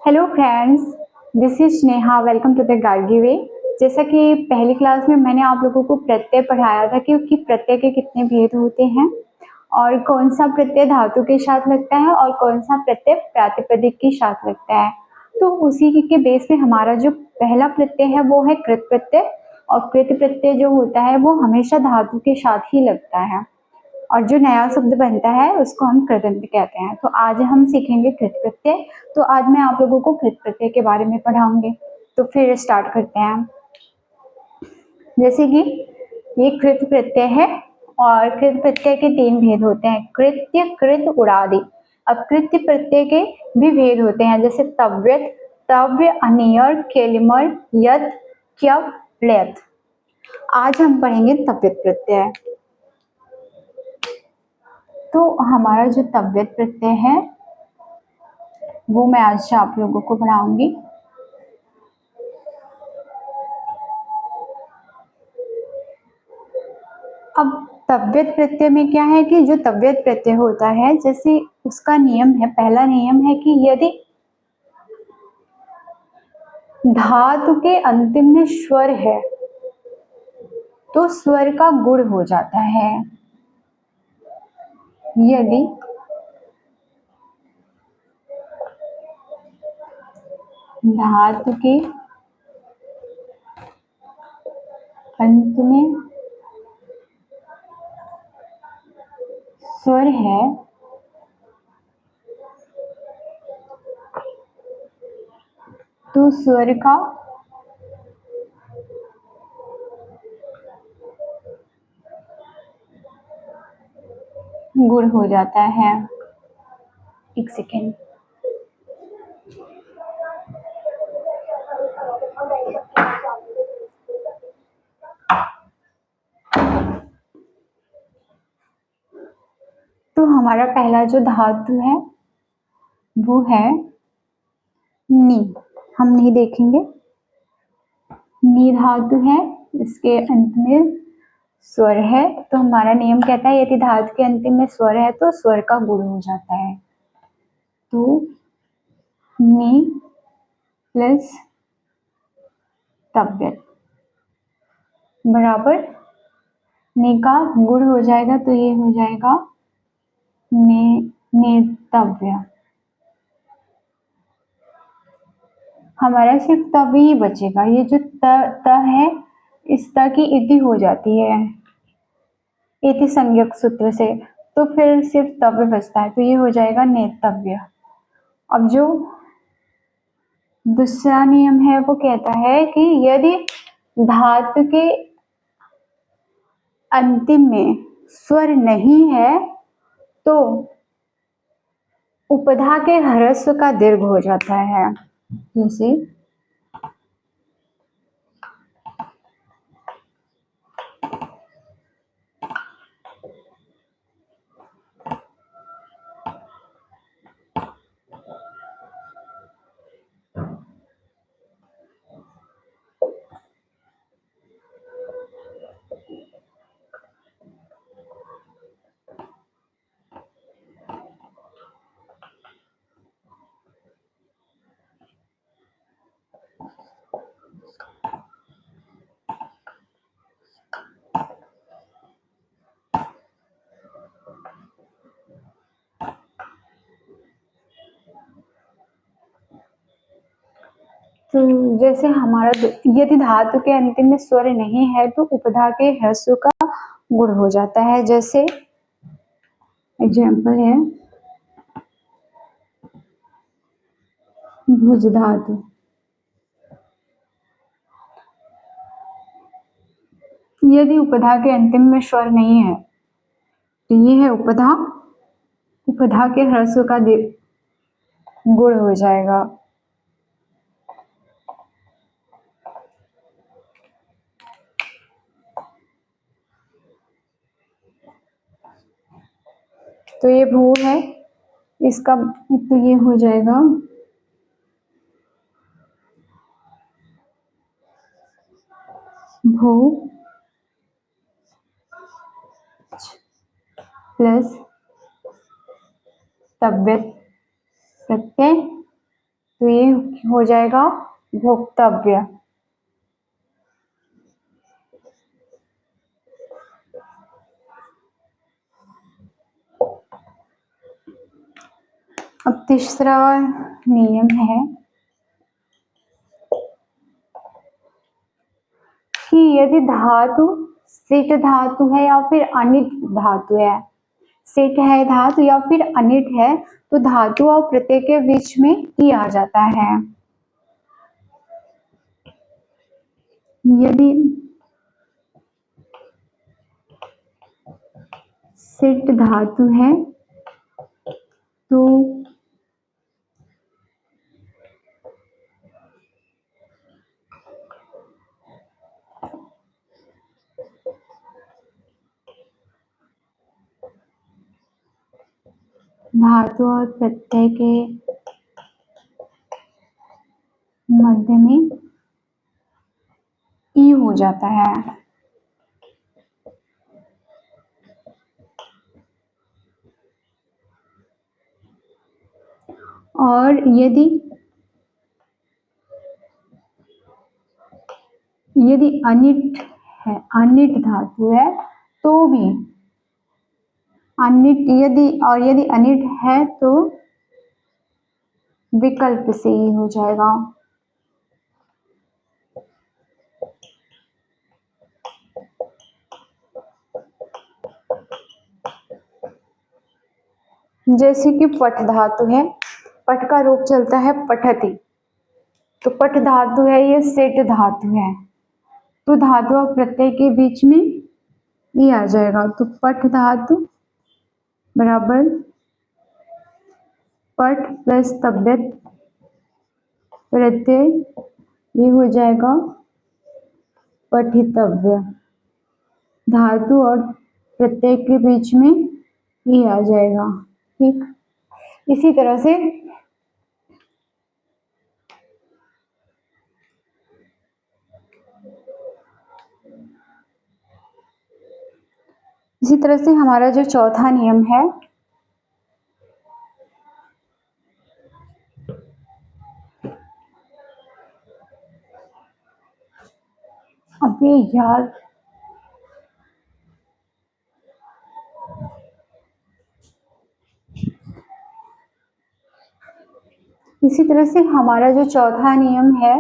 Hello friends, this is Neha. Welcome to the Gargi way. जैसा कि पहली क्लास में मैंने आप लोगों को प्रत्यय पढ़ाया था कि उसकी प्रत्यय के कितने भेद होते हैं और कौन सा प्रत्यय धातु के साथ लगता है और कौन सा प्रत्यय प्रातिपदिक के साथ लगता है। तो उसी के बेस में हमारा जो पहला प्रत्यय है वो है कृत प्रत्यय। और कृत प्रत्यय जो होता है वो हमेशा धातु के साथ ही लगता है और जो नया शब्द बनता है उसको हम कृदंत कहते हैं। तो आज हम सीखेंगे कृत प्रत्यय। तो आज मैं आप लोगों को कृत प्रत्यय के बारे में पढ़ाऊंगी। तो फिर स्टार्ट करते हैं। जैसे कि ये कृत प्रत्यय है और कृत प्रत्यय के तीन भेद होते हैं, कृत्य, कृत, उडादि। अब कृत्य प्रत्यय के भी भेद होते हैं, जैसे तव्यत, तव्य, अनियर, केलिमर, यत, क्यप, लेत। आज हम पढ़ेंगे तव्यत प्रत्यय। तो हमारा जो तव्यत प्रत्यय है वो मैं आज आप लोगों को पढ़ाऊंगी। अब तव्यत प्रत्यय में क्या है कि जो तव्यत प्रत्यय होता है, जैसे उसका नियम है, पहला नियम है कि यदि धातु के अंतिम में स्वर है तो स्वर का गुण हो जाता है। यदि धातु के अंत में स्वर है तो स्वर का गुण हो जाता है। एक सेकेंड। तो हमारा पहला जो धातु है वो है नी। हम नी देखेंगे। नी धातु है, इसके अंत में स्वर है, तो हमारा नियम कहता है यदि धातु के अंतिम में स्वर है तो स्वर का गुण हो जाता है। तो नी प्लस तव्यत बराबर ने का गुण हो जाएगा, तो ये हो जाएगा ने नेतव्य। हमारा सिर्फ तव ही बचेगा। ये जो त है, इस त की इति हो जाती है इति संज्ञक सूत्र से, तो फिर सिर्फ तव्य बचता है, तो ये हो जाएगा नेतव्य। अब जो दूसरा नियम है वो कहता है कि यदि धातु के अंतिम में स्वर नहीं है तो उपधा के ह्रस्व का दीर्घ हो जाता है। जैसे तो जैसे हमारा यदि धातु के अंतिम में स्वर नहीं है तो उपधा के ह्रस्व का गुण हो जाता है। जैसे एग्जाम्पल है भुज धातु। यदि उपधा के अंतिम में स्वर नहीं है तो ये है उपधा, उपधा के ह्रस्व का गुण हो जाएगा। तो ये भू है, इसका तो ये हो जाएगा भू प्लस तव्यत प्रत्यय तो ये हो जाएगा भोक्तव्य। अब तीसरा नियम है कि यदि धातु सिट धातु है या फिर अनिट धातु है, सिट है धातु या फिर अनिट है, तो धातु और प्रत्यय के बीच में ई आ जाता है। यदि सिट धातु है तो धातु और प्रत्यय के मध्य में ई हो जाता है। और यदि अनिट है, अनिट धातु है तो भी यदि अनिट है तो विकल्प से ही हो जाएगा। जैसे कि पठ धातु है, पठ का रूप चलता है पठति, तो पठ धातु है, ये सेट धातु है, तो धातु और प्रत्यय के बीच में ये आ जाएगा। तो पठ धातु बराबर पठ प्लस तव्यत प्रत्यय, ये हो जाएगा पठितव्य। धातु और प्रत्यय के बीच में ये आ जाएगा। ठीक, इसी तरह से हमारा जो चौथा नियम है, अबे यार इसी तरह से हमारा जो चौथा नियम है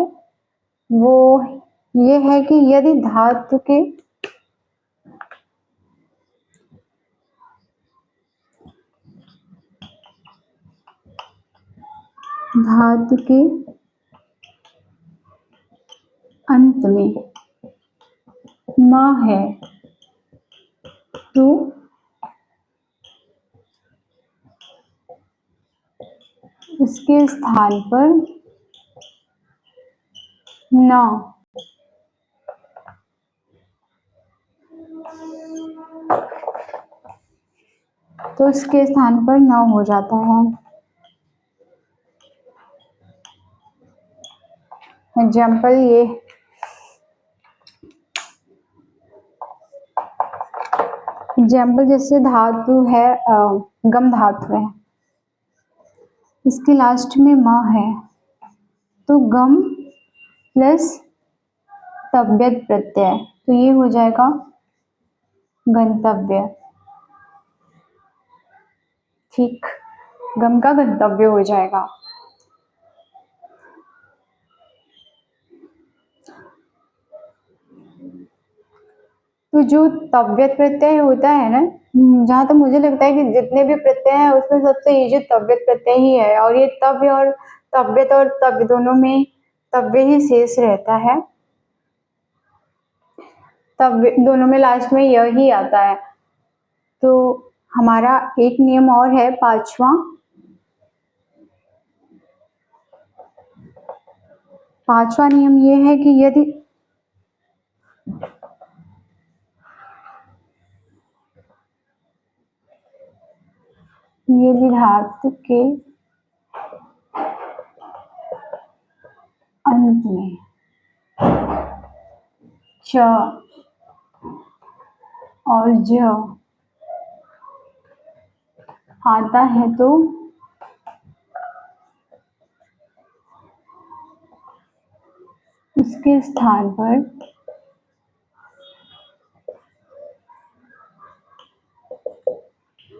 वो ये है कि यदि धातु के अंत में म है तो उसके स्थान पर न हो जाता है। एग्जाम्पल जैसे धातु है गम धातु है, इसके लास्ट में म है, तो गम प्लस तव्यत प्रत्यय, तो ये हो जाएगा गंतव्य। ठीक, गम का गंतव्य हो जाएगा। तो जो तव्यत प्रत्यय होता है ना, जहां तक मुझे लगता है कि जितने भी प्रत्यय हैं उसमें सबसे इजी तव्यत प्रत्यय ही है, और ये तव्य और तव्य दोनों में तव्य ही शेष रहता है, तव्य दोनों में लास्ट में यह ही आता है। तो हमारा एक नियम और है पांचवा नियम ये है कि यदि धातु के अंत में च और ज आता है तो के स्थान पर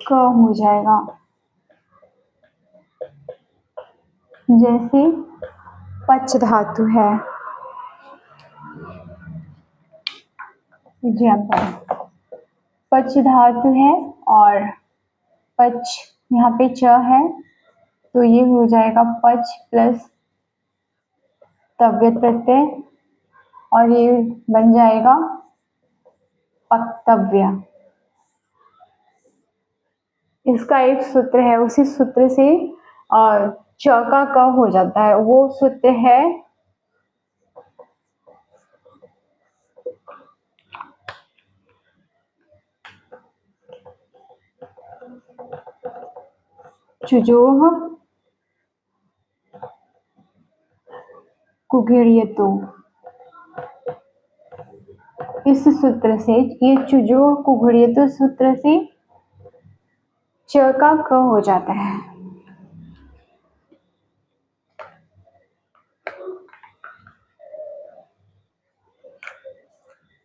क हो जाएगा। जैसे पच धातु है, एग्जाम्पल पच धातु है और पच यहाँ पे च है, तो ये हो जाएगा पच प्लस तव्यत प्रत्यय और ये बन जाएगा पक्तव्य। इसका एक सूत्र है, उसी सूत्र से च का क हो जाता है, वो सूत्र है चुजोह कुघिर्यतो। इस सूत्र से, ये चुजोह कुघिर्यतो सूत्र से च का क हो जाता है।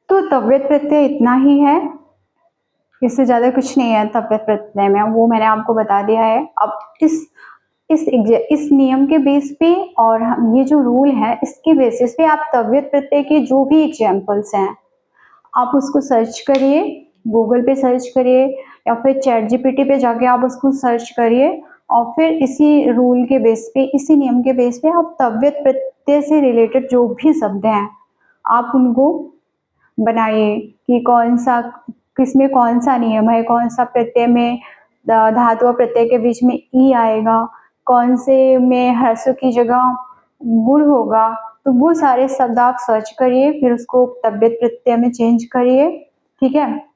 तो तव्यत प्रत्यय इतना ही है, इससे ज्यादा कुछ नहीं है तव्यत प्रत्यय में, वो मैंने आपको बता दिया है। अब इस नियम के बेस पे और ये जो रूल है इसके बेसिस पे आप तव्यत प्रत्यय के जो भी एग्जाम्पल्स हैं आप उसको सर्च करिए, गूगल पे सर्च करिए या फिर चैट जीपीटी पे जाके आप उसको सर्च करिए और फिर इसी रूल के बेस पे, इसी नियम के बेस पे आप तव्यत प्रत्यय से रिलेटेड जो भी शब्द हैं आप उनको बनाइए कि कौन सा, किसमें कौन सा नियम है, कौन सा प्रत्यय में धातु और प्रत्यय के बीच में ई आएगा, कौन से में ह्रस्व की जगह गुण होगा। तो वो सारे शब्द आप सर्च करिए, फिर उसको तव्यत प्रत्यय में चेंज करिए, ठीक है।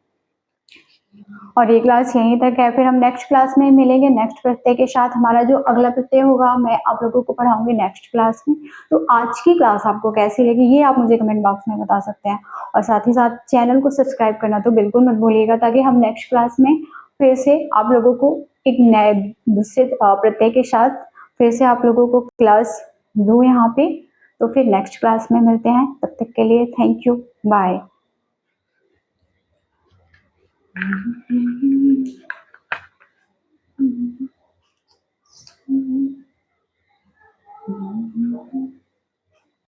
और ये क्लास यहीं तक है, फिर हम नेक्स्ट क्लास में मिलेंगे नेक्स्ट प्रत्यय के साथ। हमारा जो अगला प्रत्यय होगा मैं आप लोगों को पढ़ाऊंगी नेक्स्ट क्लास में। तो आज की क्लास आपको कैसी लगी ये आप मुझे कमेंट बॉक्स में बता सकते हैं, और साथ ही साथ चैनल को सब्सक्राइब करना तो बिल्कुल मत भूलिएगा, ताकि हम नेक्स्ट क्लास में फिर से आप लोगों को एक नए दूसरे प्रत्यय के साथ फिर से आप लोगों को क्लास दूँ यहाँ पे। तो फिर नेक्स्ट क्लास में मिलते हैं, तब तक के लिए थैंक यू, बाय।